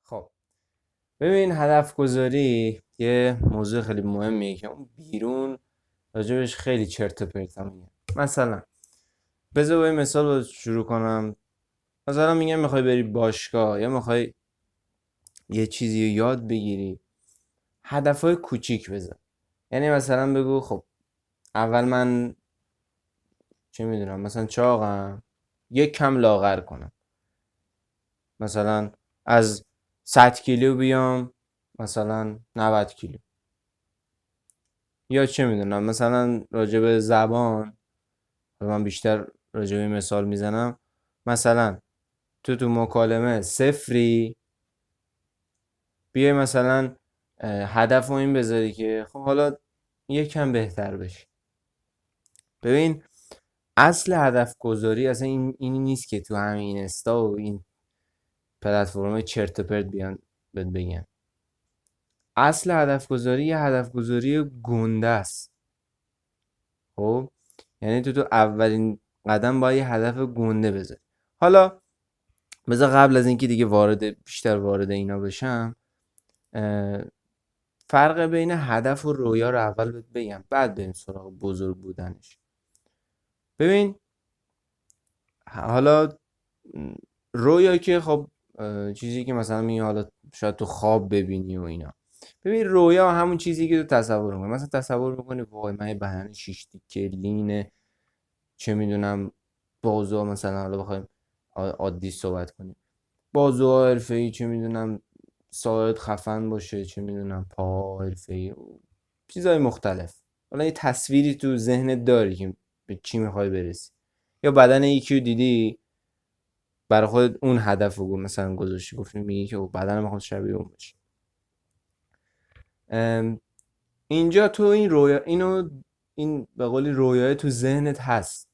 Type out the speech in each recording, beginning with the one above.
خب ببین، هدف گذاری یه موضوع خیلی مهمیه که اون بیرون راجبش خیلی چرت و پرت میگه. مثلا بذار با یه مثال رو شروع کنم. مثلا میگم میخوای بری باشگاه یا میخوای یه چیزی رو یاد بگیری، هدفهای کوچیک بذار. یعنی مثلا بگو خب اول من چه میدونم مثلا چاقم، یک کم لاغر کنم، مثلا از 100 کیلو بیام مثلا 90 کیلو. یا چه میدونم مثلا راجب زبان، من بیشتر راجب این مثال میزنم. مثلا تو مکالمه صفری بیای مثلا هدف رو این بذاری که خب حالا یکم بهتر بشی. ببین، اصل هدف گذاری اصلا این نیست که تو همین اینستا و این پلتفرم چرت و پرت بیان بهت بگن. اصل هدف گذاری یه هدف گذاری گنده است. خب یعنی تو اولین قدم با یه هدف گنده بذاری. حالا بذار قبل از اینکه دیگه بیشتر وارد اینا بشم، فرق بین هدف و رویا رو اول بهت بگم، بعد بریم سراغ بزرگ بودنش. ببین، حالا رویا که خب چیزی که مثلا میگه حالا شاید تو خواب ببینی و اینا. ببین، رویا همون چیزی که تو تصور میکنی. مثلا تصور میکنی وای من یه بدن 6 تیکه لینه، چه میدونم بازو، مثلا حالا بخوایم عادی صحبت کنیم، بازوها حرفه‌ای، چه میدونم ساعد خفن باشه، چه میدونم پا حرفه‌ای، چیزهای مختلف. حالا یه تصویری تو ذهنت داری که به چی میخوای برسی. یا بدن یکی رو دیدی، برای خودت اون هدف رو مثلا گذاشتی، گفتی میگی که بدن میخواد شبیه اون باشه. اینجا تو این رویا این به قولی رویای تو ذهنت هست.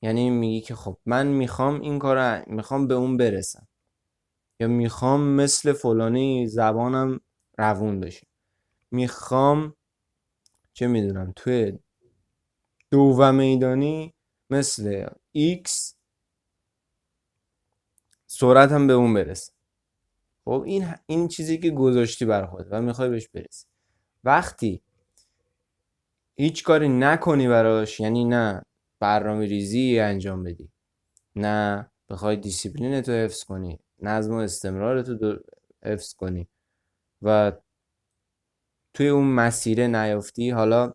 یعنی میگی که خب من میخوام این کارو، میخوام به اون برسم، یا میخوام مثل فلانی زبانم روون بشه، میخوام چه میدونم توی دو میدانی مثل ایکس سرعتم به اون برسه. خب این چیزی که گذاشتی بر خودت و میخوای بهش برسی. وقتی هیچ کاری نکنی براش، یعنی نه برنامه ریزی انجام بدی، نه بخوای دیسیپلین تو حفظ کنی، نظم و استمرار تو حفظ کنی و توی اون مسیره نیافتی، حالا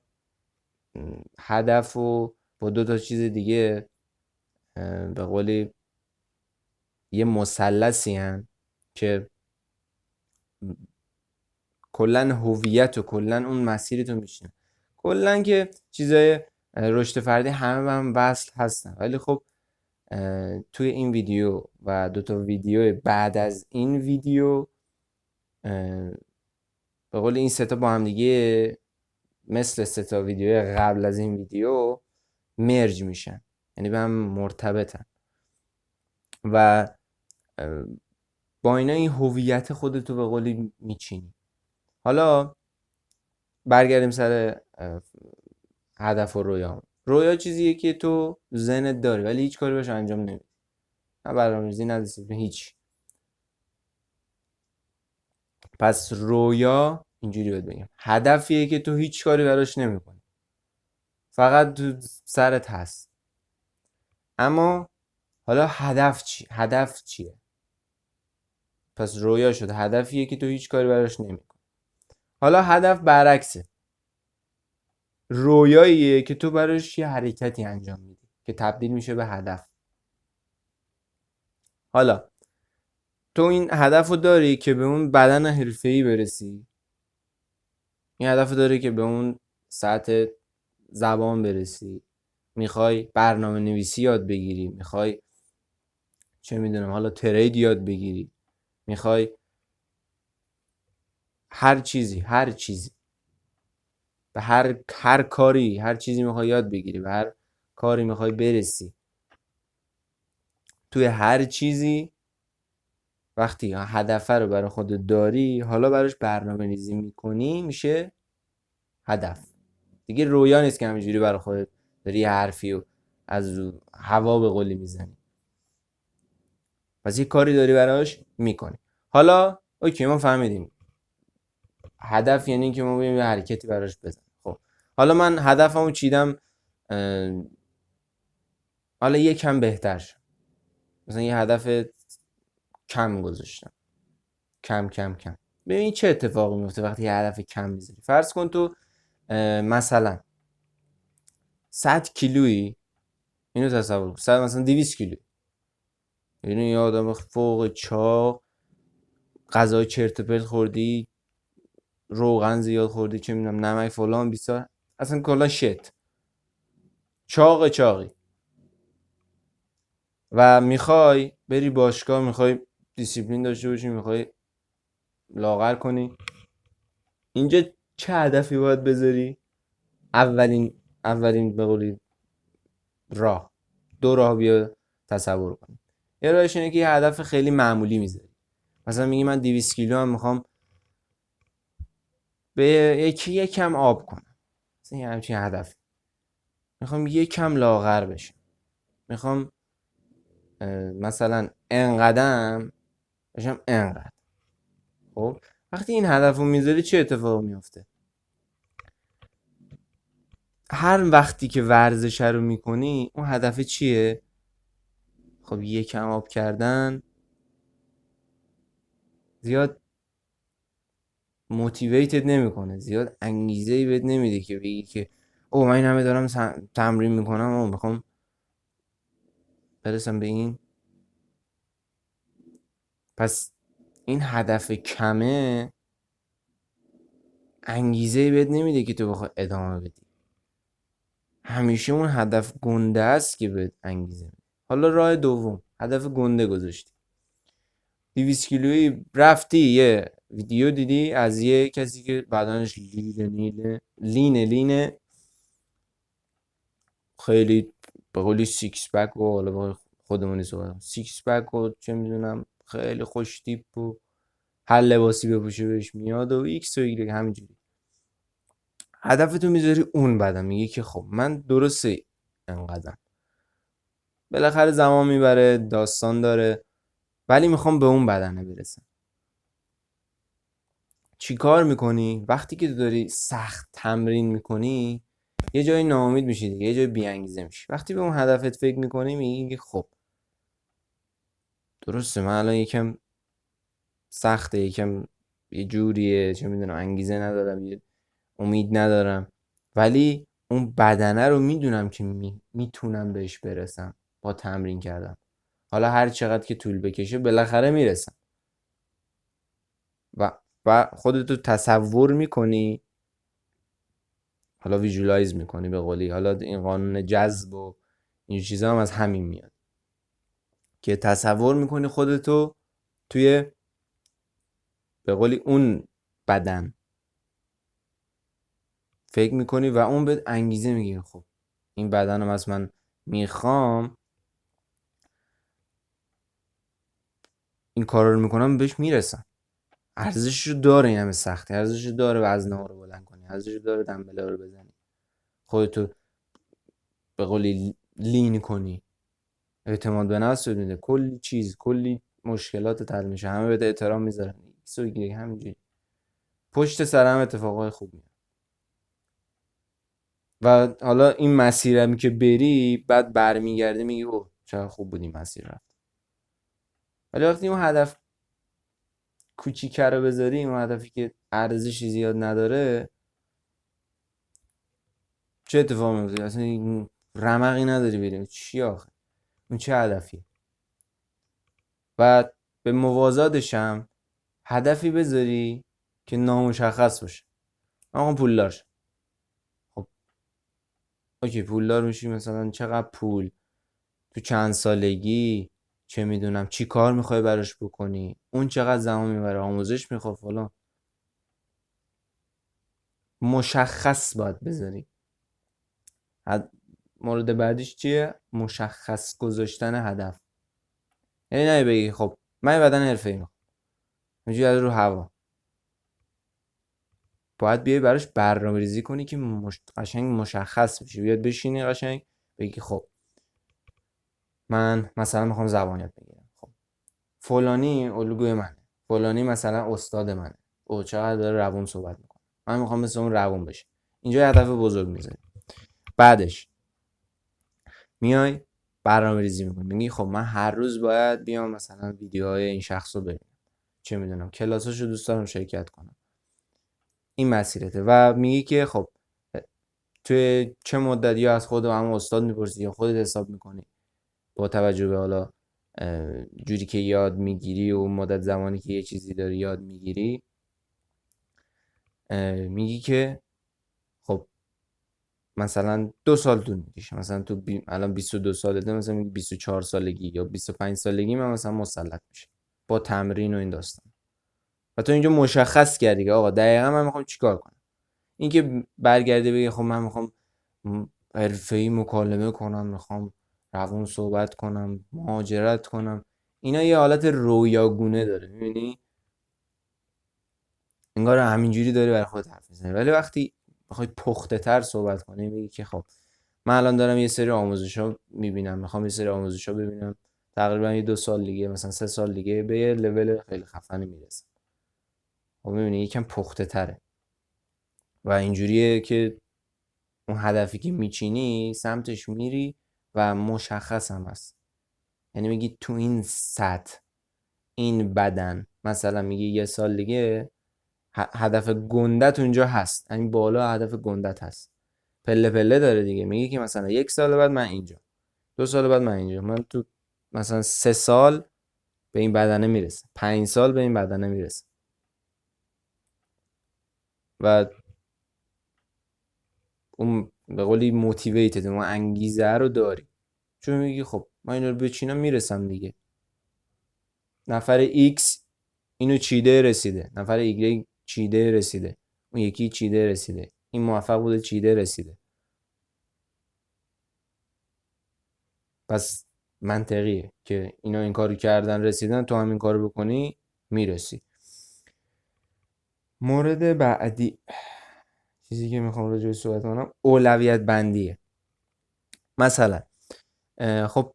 هدف و با دو تا چیز دیگه به قولی یه مثلثی هن که کلا هویت و کلا اون مسیر تو میشین. کلا که چیزای رشد فردی همه هم وصل هستن، ولی خب توی این ویدیو و دو تا ویدیو بعد از این ویدیو به قول این سه تا با هم دیگه مثل سه تا ویدیو قبل از این ویدیو مرج میشن، یعنی به هم مرتبطن و با اینا این هویت خودتو به قولی میچینی. حالا برگردیم سر هدف و رویا. رویا چیزیه که تو ذهنت داری ولی هیچ کاری باش انجام نمیدی، نه برنامه‌ریزی نه دیسیپلین، هیچ. پس رویا اینجوری بهت بگم هدفیه که تو هیچ کاری براش نمیکنی، فقط تو سرت هست. اما حالا هدف چیه؟ پس رویا شد هدفیه که تو هیچ کاری براش نمیکنی. حالا هدف برعکسه، رویاییه که تو براش یه حرکتی انجام میدی که تبدیل میشه به هدف. حالا تو این هدف رو داری که به اون بدن حرفه‌ای برسی، این هدف رو داری که به اون سطح زبان برسی، میخوای برنامه نویسی یاد بگیری، میخوای چه میدونم حالا ترید یاد بگیری، میخوای هر چیزی به هر کاری، هر چیزی میخوای یاد بگیری، به هر کاری میخوای برسی. توی هر چیزی وقتی هدف رو برای خودت داری، حالا براش برنامه ریزی میکنی، میشه هدف. دیگه رویا نیست که همینجوری برای خودت داری یه حرفی و از هوا به قولی میزنی. پس یه کاری داری براش میکنی. حالا اوکی ما فهمیدیم هدف یعنی که ما بریم یه حرکتی براش بزنیم. خب حالا من هدفمو چیدم حالا یکم بهتر شد، مثلا یه هدف کم گذاشتم، کم کم کم. ببین چه اتفاقی میفته وقتی یه هدف کم میذاری. فرض کن تو مثلا 100 کیلویی، اینو تصور کن، 100 مثلا 200 کیلو، یعنی یه آدم فوق چاق، غذای چرت و پرت خوردی، روغن زیاد خوردی، چه میدونم نمک فلان بیسار، اصلا کلا شت، چاقی و میخوای بری باشگاه، میخوای دیسیپلین داشته باشی، میخوای لاغر کنی، اینجا چه هدفی باید بذاری؟ اولین به قولی راه، دو راه بیا تصور کنی. یه راهش اینه که یه هدف خیلی معمولی میذاری، مثلا میگی من 200 کیلو هم میخوام به یکم آب کنم، مثلا یه همچین هدف، میخوام یکم لاغر بشم، میخوام مثلا انقدم بشم انقدر. خب وقتی این هدف رو میذاری چه اتفاق میفته؟ هر وقتی که ورزش رو میکنی اون هدف چیه؟ خب یکم آب کردن زیاد موتیویتد نمیکنه، زیاد انگیزه ای بهت نمیده که بگی که او من این همه دارم تمرین میکنم و میخوام برسم به این. پس این هدف کمه انگیزه ای بهت نمیده که تو بخوای ادامه بدی، همیشه اون هدف گنده است که بهت انگیزه میده. حالا راه دوم، هدف گنده گذاشتی، 200 کیلویی رفتی یه ویدیو دیدی از یه کسی که بدنش لینه خیلی به قولی سیکس پک و حالا به خودمونی صحبت سیکس پک و چه میدونم خیلی خوش تیپ و هر لباسی بپوشه بهش میاد و ایکس و ایگرگ همینجوری. هدفتو میذاری اون بدن، میگه که خب من درسته انقدرم، بالاخره زمان میبره، داستان داره، ولی میخوام به اون بدنه برسم. چی کار میکنی؟ وقتی که تو داری سخت تمرین میکنی یه جایی ناامید میشی دیگه، یه جایی بیانگیزه میشی. وقتی به اون هدفت فکر میکنی میگی خب درسته من الان یکم سخته، یکم یه جوریه، چه میدونم انگیزه ندارم، یه امید ندارم، ولی اون بدنه رو میدونم که میتونم بهش برسم با تمرین کردم، حالا هر چقدر که طول بکشه بالاخره میرسم. و خودتو تصور میکنی، حالا ویژوالایز میکنی به قولی، حالا این قانون جذب و این چیزا هم از همین میاد که تصور میکنی خودتو توی به قولی اون بدن، فکر میکنی و اون بهت انگیزه میگیره. خب این بدنم از من میخوام، این کار رو میکنم بهش میرسم، ارزشش رو داره، این همه سختی ارزشش رو داره، وزنه رو بلند کنی ارزشش رو داره، دمبله رو بزنی، خودتو به قولی لین کنی، اعتماد به نفس بده، کلی چیز، کلی مشکلات حل میشه، همه بهت احترام میذارن، سوگیری همینجوری پشت سر هم اتفاقای خوب میاد. و حالا این مسیرمی که بری بعد برمیگردی میگی اوه چقدر خوب بود این مسیر رفت. ولی وقتی اون هدف کوچیکه رو بذاری، اون هدفی که ارزشی زیاد نداره، چه اتفاقی میفته؟ اصلا این رمقی نداری بریم چی آخه، اون چه هدفیه؟ و به موازاتش هم هدفی بذاری که نامشخص باشه. آقا پولدار شم. خب اوکی پولدار میشی، مثلا چقدر پول، تو چند سالگی، چه میدونم چی کار میخوای براش بکنی، اون چقدر زمان میبره، آموزش میخواد فلان، مشخص باید بذاری. مورد بعدیش چیه؟ مشخص گذاشتن هدف. یعنی نه بگی خب من یه بدن حرفه‌ای میخوام، اینجوری از رو هوا، باید بیای براش برنامه‌ریزی کنی که قشنگ مشخص بشه، بیاد بشینی قشنگ بگی خب من مثلا میخوام زبان یاد بگیرم، خب فلانی الگوی منه، فلانی مثلا استاد منه، او چقدر داره روون صحبت میکنه، من میخوام مثل اون روون بشه. اینجا هدف بزرگ میذاری. بعدش میای برنامه ریزی میکنی، میگی خب من هر روز باید بیام مثلا ویدیوهای این شخص رو ببینم، چه میدونم کلاساشو دوست دارم شرکت کنم، این مسیرته. و میگی که خب توی چه مدت یا از خود همون استاد میپرسی یا خودت حساب میکنی با توجه به حالا جوری که یاد میگیری و مدت زمانی که یه چیزی داری یاد میگیری، میگی که خب مثلا 2 سال طول میکشه، مثلا تو الان 22 سالته، مثلا میگی 24 سالگی یا 25 سالگی من مثلا مسلط میشه با تمرین و این داستان. و تو اینجا مشخص کردی که آقا دقیقا من میخوام چیکار کنم. این که برگرده بگه خب من میخوام حرفه‌ای مکالمه کنم، میخوام روون صحبت کنم، مهاجرت کنم، اینا یه حالت رویاگونه داره، میبینی انگار همینجوری داری برای خودت حرف میزنی. ولی وقتی بخوای پخته تر صحبت کنی، میگی که خب من الان دارم یه سری آموزش‌ها میبینم، میخوام یه سری آموزش‌ها ببینم، تقریبا یه 2 سال دیگه مثلا 3 سال دیگه به یه لول خیلی خفنی میرسم. خب میبینی یکم پخته تره و اینجوریه که اون هدفی که میچینی سمتش میری و مشخص هم هست. یعنی میگی تو این سطح، این بدن، مثلا میگی 1 سال دیگه هدف گندت اونجا هست، این بالا هدف گندت هست، پله پله داره دیگه. میگی که مثلا 1 سال بعد من اینجا، 2 سال بعد من اینجا، من تو مثلا 3 سال به این بدنه میرسه، 5 سال به این بدنه میرسه. و اون به قولی موتیویتد، اون انگیزه رو داری، چون میگی خب من اینو رو بچینم میرسم دیگه. نفر X اینو چیده رسیده، نفر Y چیده رسیده، اون یکی چیده رسیده، این موفق بوده چیده رسیده. پس منطقیه که اینا این کارو کردن رسیدن، تو هم این کارو بکنی میرسی. مورد بعدی، چیزی که میخوام راجع بهش صحبت کنم، اولویت بندیه. مثلا خب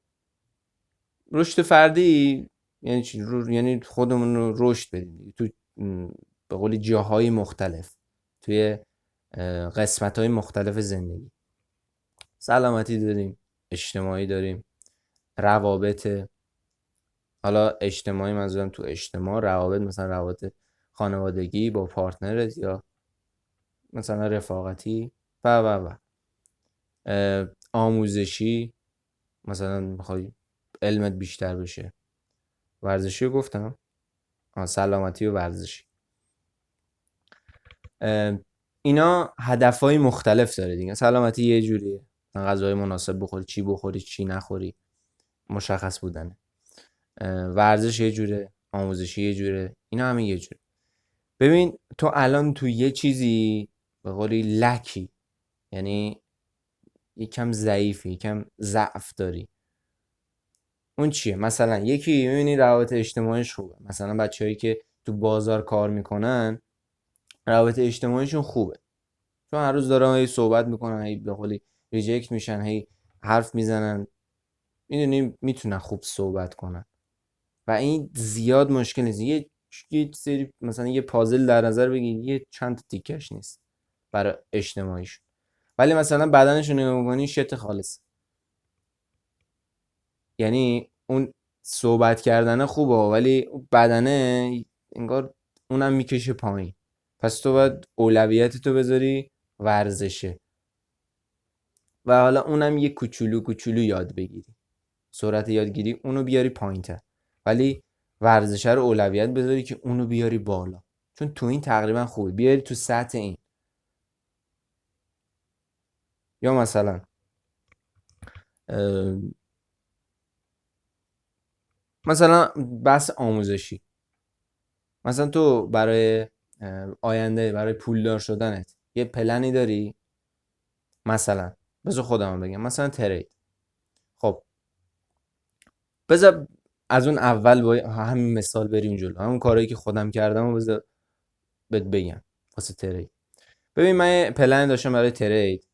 رشد فردی یعنی چی؟ یعنی خودمون رو رشد بدیم تو به قولی جاهای مختلف، توی قسمت‌های مختلف زندگی. سلامتی داریم، اجتماعی داریم، روابط، حالا اجتماعی منظورم تو اجتماع، روابط مثلا روابط خانوادگی با پارتنرت یا مثلا رفاقتی و آموزشی، مثلا میخوای علمت بیشتر بشه. ورزشی رو گفتم، سلامتی و ورزشی. اینا هدفهای مختلف داره دیگه. سلامتی یه جوریه، غذای مناسب بخوری، چی بخوری چی نخوری، مشخص بودنه. ورزش یه جوره، آموزشی یه جوره، اینا همه یه جوره. ببین تو الان تو یه چیزی به قولی لکی، یعنی یکم ضعیفی، یکم ضعف داری. اون چیه؟ مثلا یکی میبینی روابط اجتماعیش خوبه، مثلا بچه‌هایی که تو بازار کار میکنن روابط اجتماعیشون خوبه، چون هر روز دارن هی صحبت میکنن، هی به قولی ریجکت میشن، هی حرف میزنن، میدونی میتونن خوب صحبت کنن و این زیاد مشکل نیست. یه سری مثلا یه پازل در نظر بگیر، یه چند تا تیکش نیست برای اجتماعیش. ولی مثلا بدنشون نگاه میکنی شت خالص، یعنی اون صحبت کردنه خوبه ولی بدنه انگار اونم میکشه پایین. پس تو باید اولویت تو بذاری ورزشه و حالا اونم یه کوچولو کوچولو یاد بگیری، سرعت یادگیری اونو بیاری پایین‌تر، ولی ورزشه رو اولویت بذاری که اونو بیاری بالا، چون تو این تقریبا خوبه بیاری تو سطح این. یا مثلا مثلا بحث آموزشی، مثلا تو برای آینده، برای پولدار شدنت یه پلنی داری. مثلا بذار خودم بگم، مثلا ترید. خب بذار از اون اول با همین مثال بریم جلو، همون کارهایی که خودم کردم و بذار بهت بگم واسه ترید. ببین من یه پلن داشتم برای ترید.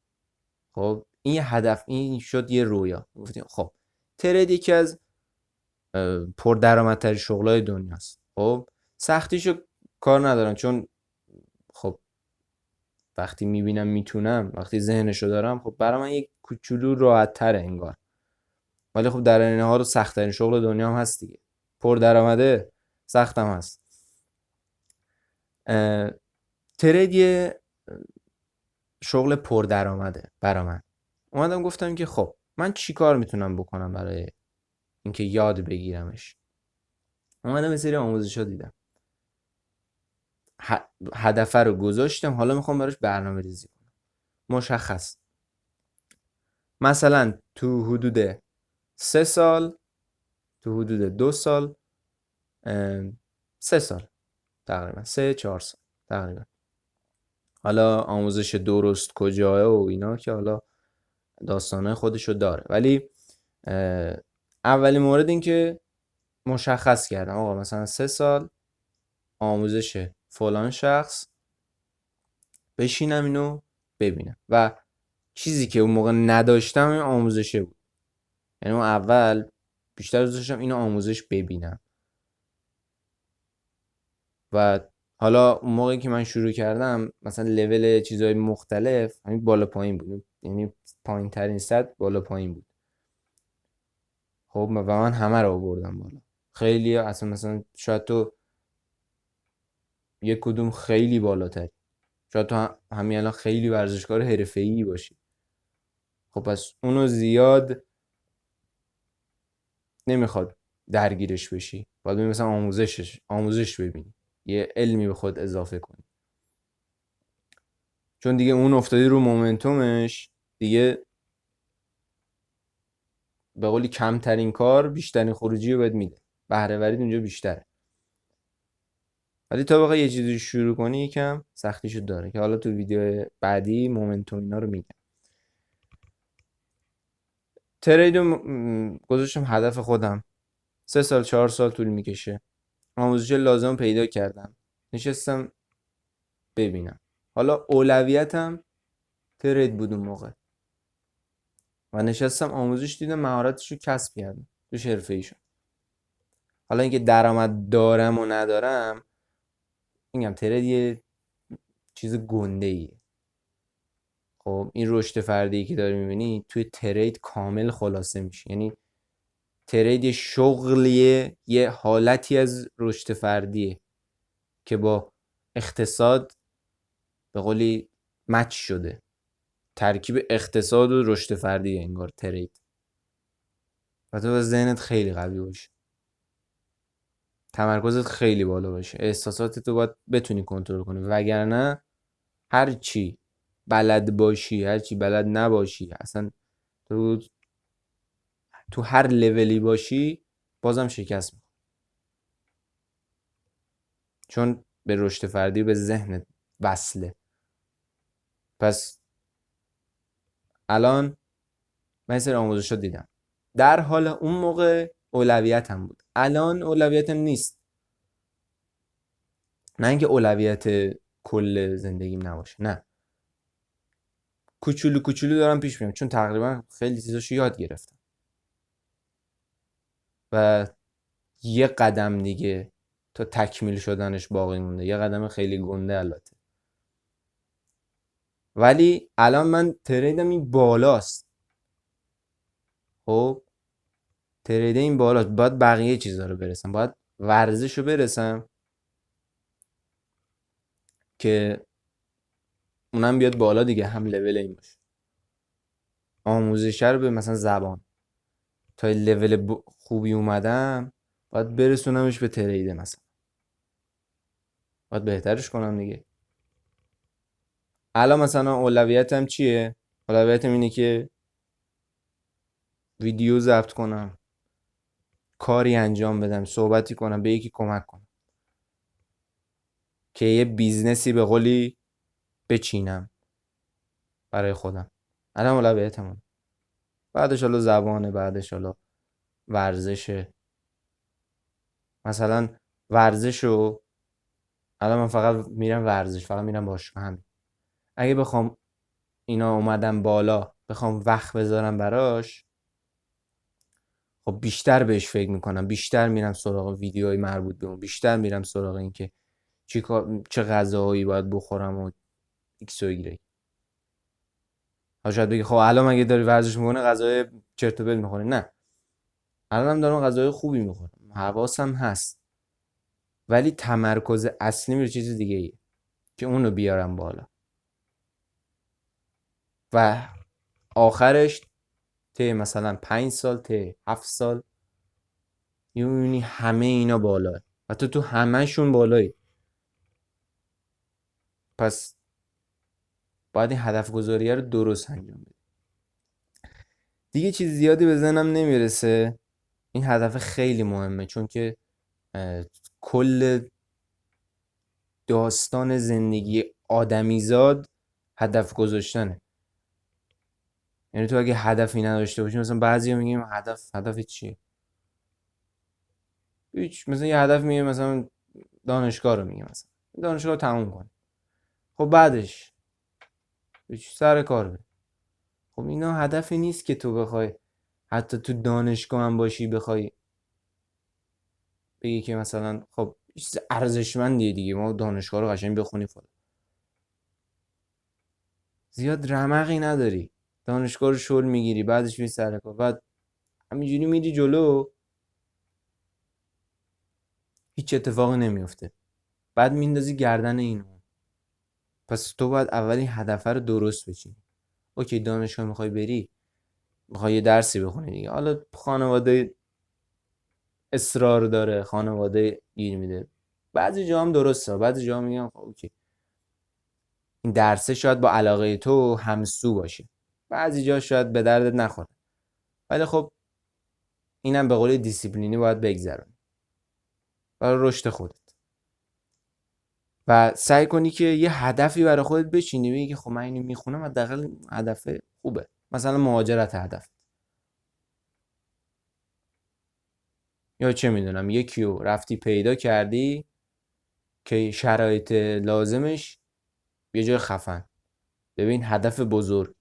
خب این یه هدف، این شد یه رویا. گفتیم خب ترید یکی از پردرآمدترین شغلای دنیاست. خب سختیشو کار ندارم، چون خب وقتی میبینم میتونم، وقتی ذهنشو دارم، خب برای من یک کوچولو راحت تره انگار. ولی خب در این حال سخت‌ترین شغل دنیا هم هست دیگه، پر درآمده، سختم هست. اه، ترید یه شغل پر درآمده برا من. اومدم گفتم که خب من چی کار میتونم بکنم برای اینکه یاد بگیرمش. اومدم یه سری آموزش‌ها دیدم، هدف رو گذاشتم، حالا میخوام براش برنامه ریزی کنم مشخص. مثلا تو حدود 3 سال، تو حدود 2 سال، 3 سال تقریبا، 3-4 سال تقریبا. حالا آموزش درست کجاه و اینا که حالا داستانه خودشو داره، ولی اولین مورد این که مشخص کردم آقا مثلا 3 سال آموزش فلان شخص، بشینم اینو ببینم. و چیزی که اون موقع نداشتم این آموزشه بود. یعنی اون اول بیشتر دوست داشتم اینو آموزش ببینم. و حالا اون موقعی که من شروع کردم مثلا لول چیزهای مختلف همین بالا پایین بود، یعنی پایین ترین سطح بالا پایین بود. خب و من همه رو آوردم بالا. خیلی اصلا مثلا شاید تو یک کدوم خیلی بالاتر، شاید تو همین الان خیلی ورزشکار حرفه‌ای باشی. خب پس اونو زیاد نمیخواد درگیرش بشی، باید ببین مثلا آموزش ببینی، یه علمی به خود اضافه کنی. چون دیگه اون افتادی رو مومنتومش دیگه، به قولی کمترین کار بیشترین خروجی رو بهت میده، بهره وریت اونجا بیشتره. ولی تا بخوای یه چیزی شروع کنی یکم سختیشو داره که حالا تو ویدیو بعدی مومنتوم اینا رو میگم. تریدو گذاشتم هدف خودم، 3 سال 4 سال طول میکشه. آموزش لازم پیدا کردم، نشستم ببینم. حالا اولویتم ترید بود اون موقع و نشستم آموزش دیدم، مهارتش رو کسب کردم توش، حرفه‌ای شدم. حالا اینکه درآمد دارم و ندارم، میگم ترید یه چیز گنده ایه. خب این رشد فردی که داری میبینی توی ترید کامل خلاصه میشه. یعنی ترید یه شغلیه، یه حالتی از رشد فردیه که با اقتصاد به قولی مچ شده. ترکیب اقتصاد و رشد فردیه انگار ترید. و تو از ذهنت خیلی قوی باشه، تمرکزت خیلی بالا باشه، احساساتت رو باید بتونی کنترل کنی، وگرنه هر چی بلد باشی هر چی بلد نباشی، اصلا تو هر لولی باشی بازم شکست می‌خوری. چون به رشد فردی به ذهنت وصله. پس الان من یه سری آموزشات دیدم، در حال اون موقع اولویتم بود، الان اولویتم نیست. نه اینکه اولویت کل زندگیم نباشه، نه، کوچولو کوچولو دارم پیش میرم، چون تقریبا خیلی چیزاشو یاد گرفتم و یه قدم دیگه تا تکمیل شدنش باقی مونده، یه قدم خیلی گنده البته. ولی الان من تریدم این بالاست. خب ترید این بالاست، باید بقیه چیزا رو برسم، باید ورزش رو برسم که اونم بیاد بالا دیگه، هم لول این باشه. آموزش رو به مثلا زبان تا لول خوبی اومدم، باید برسونمش به تریده، مثلا باید بهترش کنم دیگه. الان مثلا اولویتم چیه؟ اولویتم اینه که ویدیو ضبط کنم، کاری انجام بدم، صحبتی کنم، به یکی کمک کنم که یه بیزنسی به قولی بچینم برای خودم. الان اولویتم، بعدش حالا زبانه، بعدش حالا ورزشه. مثلا ورزش رو الان من فقط میرم ورزش، فقط میرم باشگاه، همین. اگه بخوام اینا اومدم بالا، بخوام وقت بذارم براش، خب بیشتر بهش فکر میکنم، بیشتر میرم سراغ ویدیوهای مربوط به اون، بیشتر میرم سراغ این که چه غذاهایی باید بخورم و ایکس و ایگرگ. شاید بگی خب الان مگه داری ورزش میکنه غذای چرت و پرت میخوری؟ نه، الانم دارم غذای خوبی میخورم، حواسم هست، ولی تمرکز اصلی میره چیز دیگه ایه که اونو بیارم بالا و آخرش ته مثلا 5 سال، ته 7 سال میبینی همه اینا بالاه و تو همهشون بالایی. پس باید این هدف گذاریه رو درست انجام بدی. دیگه چیز زیادی به ذهنم نمیرسه. این هدف خیلی مهمه چون که کل داستان زندگی آدمیزاد هدف گذاشتنه. یعنی تو اگه هدفی نداشته باشی، مثلا بعضیا میگیم هدف چیه؟ هیچ. مثلا یه هدف میگه مثلا دانشگاه رو میگه، مثلا دانشگاه رو تموم کن. خب بعدش هیچ، سر کار بری. خب اینا هدفی نیست که تو بخوای حتی تو دانشگاه هم باشی بخوای بگی که مثلا خب چیز ارزشمندیه دیگه، ما دانشگاه رو قشنگ بخونی فلان. زیاد رمقی نداری، دانشگاه رو شل میگیری، بعدش میری سر کار، بعد همینجوری میری جلو، هیچ اتفاقی نمیفته، بعد میندازی گردن اینو. پس تو باید اولی هدف رو درست بچینی. اوکی، دانشگاه میخوای بری، میخوای یه درسی بخونی دیگه، حالا خانواده اصرار داره، خانواده گیر میده، بعضی جا هم درسته، بعضی جا میگن خب اوکی این درسه شاید با علاقه تو همسو باشه، بعضی جا شاید به دردت نخوره، ولی خب اینم به قول دیسیپلینی باید بگذرونی برای رشد خودت و سعی کنی که یه هدفی برای خودت بچینی، بگی که خب من اینو میخونم حداقل هدف خوبه، مثلا مهاجرت هدف، یا چه میدونم یکی رو رفتی پیدا کردی که شرایط لازمش یه جای خفن، ببین هدف بزرگ،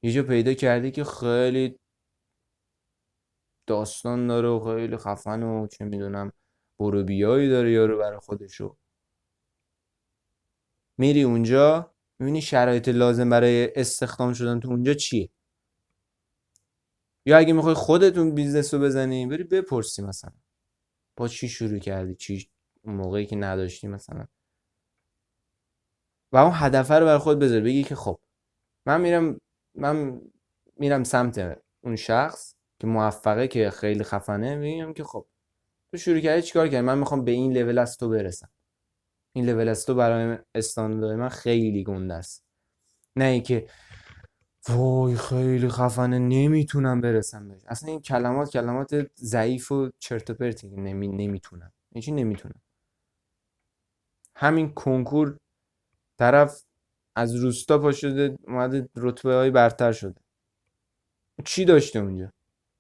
یه جا پیدا کردی که خیلی داستان داره و خیلی خفن و چه میدونم برو بیایی داره یارو برای خودشو، میری اونجا میبینی شرایط لازم برای استخدام شدن تو اونجا چیه. یا اگه میخوای خودتون بیزنس رو بزنی، بری بپرسی مثلا با چی شروع کردی، چی اون موقعی که نداشتی مثلا، و اون هدف رو برای خود بذار، بگی که خب من میرم سمت اون شخص که موفقه، که خیلی خفنه، میگم که خب تو شروع کردی چیکار کردی، من میخوام به این لول از تو برسم، این لول از تو برای استاندارد من خیلی گنده است، نه اینکه وای خیلی خفنه نمیتونم برسم بهش. اصلا این کلمات ضعیف و چرت و پرتی، نمیتونم، این چی نمیتونم. همین کنکور طرف از روستا پا شده اومده رتبه های برتر شده، چی داشته اونجا؟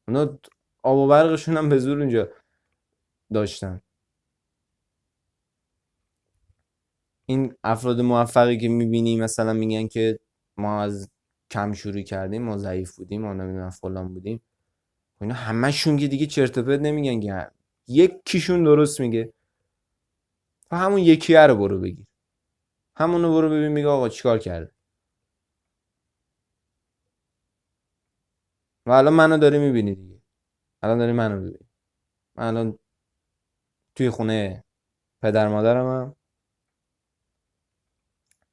اونا آب و برقشون هم به زور اونجا داشتن. این افراد موفقی که میبینی مثلا میگن که ما از کم شروع کردیم، ما ضعیف بودیم، ما نمیدونم فلان بودیم، اینا همشون که دیگه چرت و پرت نمیگن که، یکیشون درست میگه، تو همون یکیه رو برو بگیر، همونو برو ببین میگه آقا چیکار کرده. و الان منو داری میبینی دیگه، الان داری منو ببین، من الان توی خونه پدر مادرمم،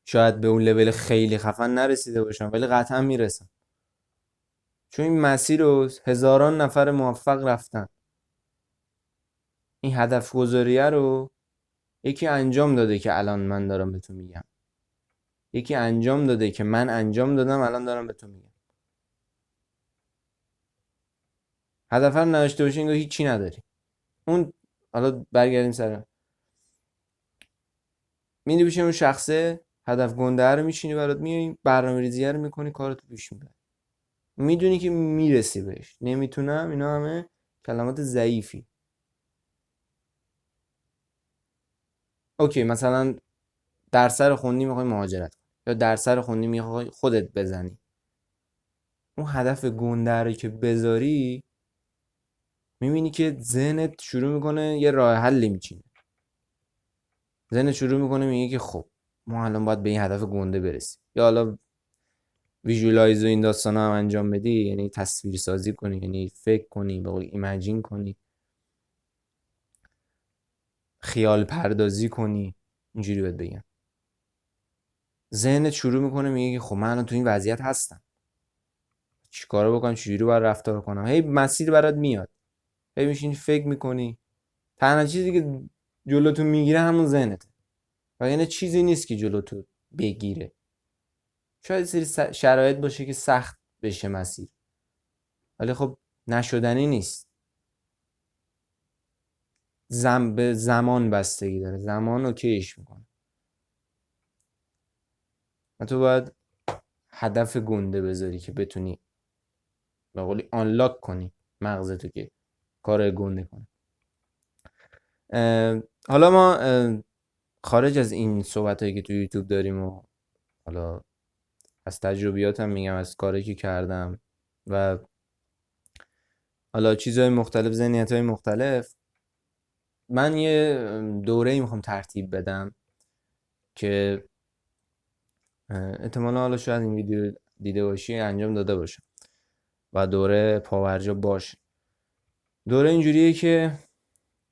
شاید به اون لول خیلی خفن نرسیده باشم ولی قطعا میرسم، چون این مسیر رو هزاران نفر موفق رفتن. این هدف گذاریه رو یکی انجام داده که الان من دارم به تو میگم، یکی انجام داده که من انجام دادم الان دارم به تو میگم. هدف رو نداشته باشی انگار هیچی نداری. اون حالا برگردیم سر میری بشین اون شخصه هدف گنده رو میشینی برات، میای برنامه‌ریزی رو میکنی، کارتو پیش میبری، میدونی که میرسی بهش. نمیتونم، اینا همه کلمات ضعیفی. اوکی مثلا درس رو خوندی میخوای مهاجرت کنی، یا درس رو خوندی میخوای خودت بزنی، اون هدف گنده رو که بذاری میبینی که ذهنت شروع میکنه یه راه حلی میچینه. ذهنت شروع میکنه میگه که خب ما الان باید به این هدف گنده برسیم، یا حالا ویژوالایز و این داستان هم انجام بدی، یعنی تصویر سازی کنی، یعنی فکر کنی، به قول ایمجین کنی، خیال پردازی کنی، اینجوری بهت بگم. ذهنت شروع میکنه میگه که خب من الان تو این وضعیت هستم، چیکار بکنم، چجوری باید رفتار کنم. هی مسیر برات میاد، هی میشینی فکر میکنی. تنها چیزی که جلوتو میگیره همون ذهنته، و یعنی چیزی نیست که جلوتو بگیره. شاید سری شرایط باشه که سخت بشه مسیر، ولی خب نشدنی نیست. به زمان بستگی داره، زمان اوکیش میکنه. و تو باید هدف گنده بذاری که بتونی به قولی آنلاک کنی مغزتو که کار گنده کنه. حالا ما خارج از این صحبت هایی که تو یوتیوب داریم و حالا از تجربیاتم میگم، از کاری که کردم و حالا چیزهای مختلف، ذهنیت های مختلف، من یه دوره میخوام ترتیب بدم که احتمالا حالا شاید این ویدیو دیده باشی، انجام داده باشم و دوره پاورجا باشه. دوره اینجوریه که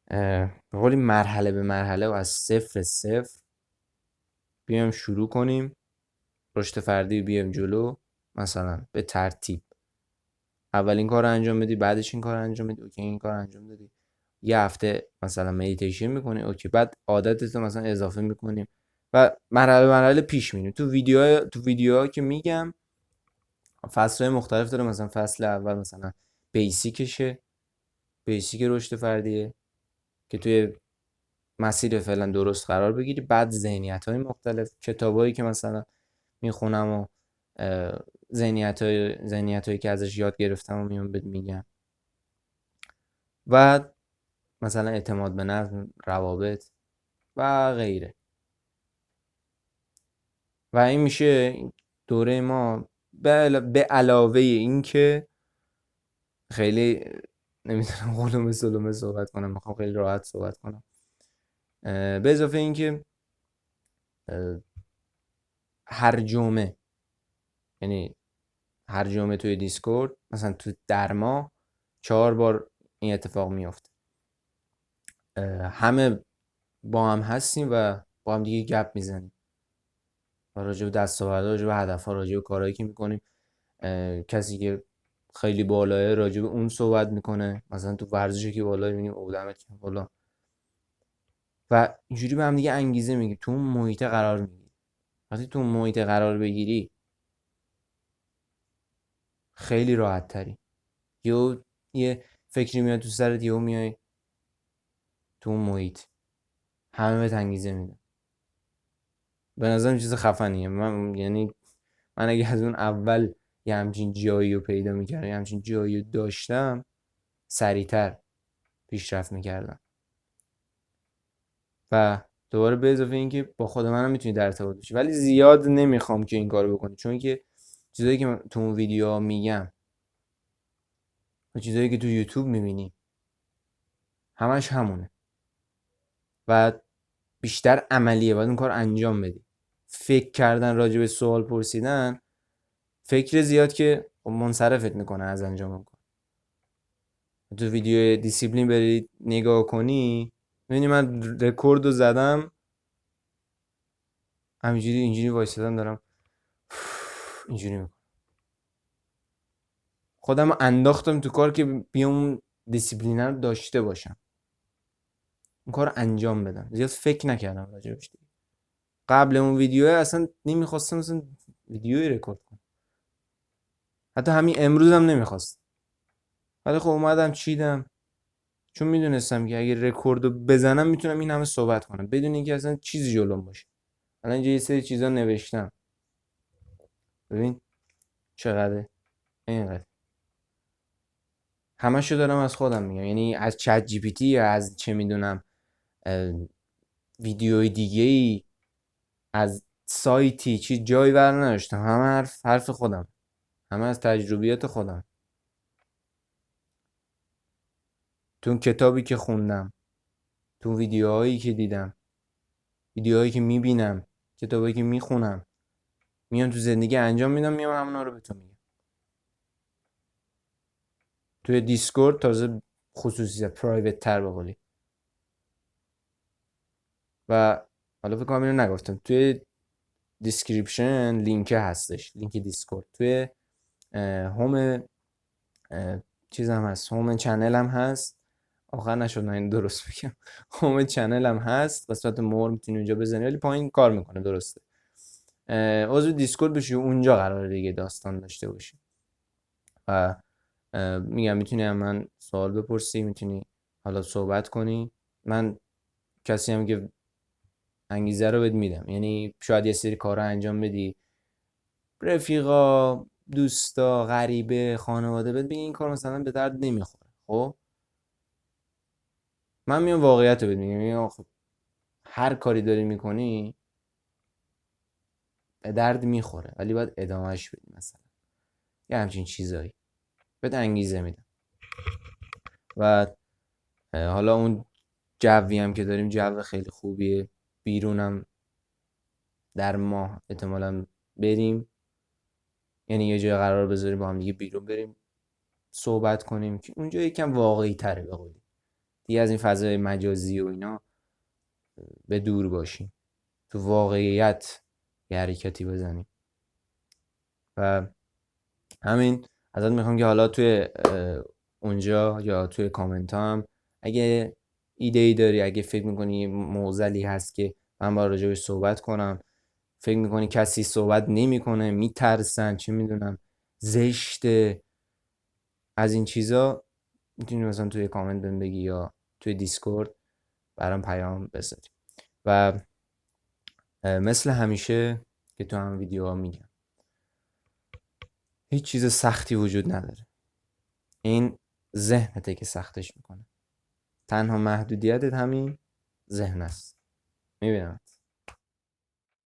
به قولی مرحله به مرحله و از صفر صفر بیایم شروع کنیم رشد فردی، بیایم جلو. مثلا به ترتیب اول این کار رو انجام بدی، بعدش این کار رو انجام بدی، اوکی این کار رو انجام دادی، یه هفته مثلا مدیتیشن میکنی، اوکی بعد عادتت رو مثلا اضافه میکنیم و مرحله مرحله پیش میریم. تو ویدیوها که میگم فصلهای مختلف داره. مثلا فصل اول مثلا بیسیکشه، بیسیک رشد فردیه که توی مسیر فعلا درست قرار بگیری. بعد ذهنیت‌های مختلف، کتابایی که مثلا میخونم و ذهنیت‌هایی که ازش یاد گرفتم و میام بهت میگم. و مثلا اعتماد به نفس، روابط و غیره. و این میشه دوره ما. به علاوه این که خیلی نمیتونم قلومه سلومه صحبت کنم، میخوام خیلی راحت صحبت کنم. به اضافه این که هر جمعه، یعنی هر جمعه توی دیسکورد مثلا تو در ماه 4 بار این اتفاق میفته. همه با هم هستیم و با هم دیگه گپ میزنیم و راجع به دستاوردها، راجع به هدفها، راجع به کارهایی که میکنیم. کسی که خیلی بالاه راجع به اون صحبت میکنه، مثلا تو ورزشی که بالا میبینیم اودمت که بالا، و اینجوری به هم دیگه انگیزه میگی، تو اون محیط قرار میگیری. وقتی تو اون محیط قرار بگیری خیلی راحت تری. یه فکری میاد تو سرت، یهو میای تو اون محیط، همه بهت انگیزه میدن. به نظرم چیز خفنیه. یعنی من اگه از اون اول یه همچین جایی رو پیدا میکردم، یه همچین جایی رو داشتم، سریعتر پیشرفت میکردم. و دوباره به اضافه این که با خود منم میتونی در ارتباط باشی، ولی زیاد نمیخوام که این کارو بکنی، چون که چیزایی که من تو اون ویدیوها میگم و چیزایی که تو یوتیوب میبینی همش همونه و بیشتر عملیه. باید اون کار انجام بدی. فکر کردن راجع به سوال پرسیدن فکر زیاد که منصرفت میکنه از انجام اون کار. تو ویدیو دیسیپلین برید نگاه کنی، میبینی من رکورد رو زدم، همینجوری اینجوری وایسادم دارم اینجوری میکنم، خودم رو انداختم تو کار که بیام اون دیسیپلین رو داشته باشم، اون کار رو انجام بدم. زیاد فکر نکردم راجبش دیگه. قبل اون ویدیو اصلا نمیخواستم اصلا ویدیوی رکورد کنم، حتی همین امروز هم نمیخواستم، ولی خب اومدم چیدم، چون میدونستم که اگه رکورد رو بزنم میتونم این همه صحبت کنم بدون اینکه اصلا چیزی جلوم باشه. الان اینجا یه سری چیزا نوشتم، ببین چقدره، اینقدر. همشو دارم از خودم میگم، یعنی از چت جی پی تی یا از چه میدونم ویدیوی دیگه ای، از سایتی، چی جایی ور نداشتم. همه حرف خودم، همه از تجربیات خودم. تو اون کتابی که خوندم، تو اون ویدیوهایی که دیدم، ویدیوهایی که میبینم، کتابایی که میخونم، میام تو زندگی انجام میدم، میام همونا رو به تو میگم. توی دیسکورد تازه خصوصیت پرایوت تر بقولی. و حالا فکر کنم اینو نگفتم، توی دیسکریپشن لینک هستش، لینک دیسکورد. توی هوم چیز هم هست، هوم چنل هم هست. آخر نشد من این درست بگم. هوم چنل هم هست، قسمت مور میتونی اونجا بزنی، ولی پایین کار میکنه درسته. عضو دیسکورد بشی، اونجا قراره دیگه داستان داشته باشی. و میگم میتونی هم من سوال بپرسی، میتونی حالا صحبت کنی. من کسی هم که انگیزه رو بهت میدم، یعنی شاید یه سری کارا انجام بدی، رفیقا، دوستا، غریبه، خانواده بهت بگی این کار مثلا به درد نمیخوره. خب من میام واقعیت رو بهت میگم، میگم آخه هر کاری داری میکنی به درد میخوره، ولی باید ادامهش بدی، مثلا یه همچین چیزایی بهت انگیزه میدم. و حالا اون جوی هم که داریم جو خیلی خوبیه، بیرونم در ماه احتمالا بریم، یعنی یه جای قرار بذاریم با هم دیگه بیرون بریم صحبت کنیم که اونجا یکم واقعی تره بقولی، دیگه از این فضای مجازی و اینا به دور باشیم، تو واقعیت یه حرکتی بزنیم. و همین ازت میخوام که حالا توی اونجا یا توی کامنت هم اگه ایده ای داری، اگه فکر میکنی معضلی هست که من با راجبش صحبت کنم، فکر میکنی کسی صحبت نمیکنه، میترسن، چه میدونم، زشته، از این چیزا، میتونی مثلا توی کامنت بهم بگی یا توی دیسکورد برام پیام بذاری. و مثل همیشه که تو هم ویدیوها میگم، هیچ چیز سختی وجود نداره، این ذهنته که سختش میکنه. تنها محدودیتت همین ذهن است. میبینم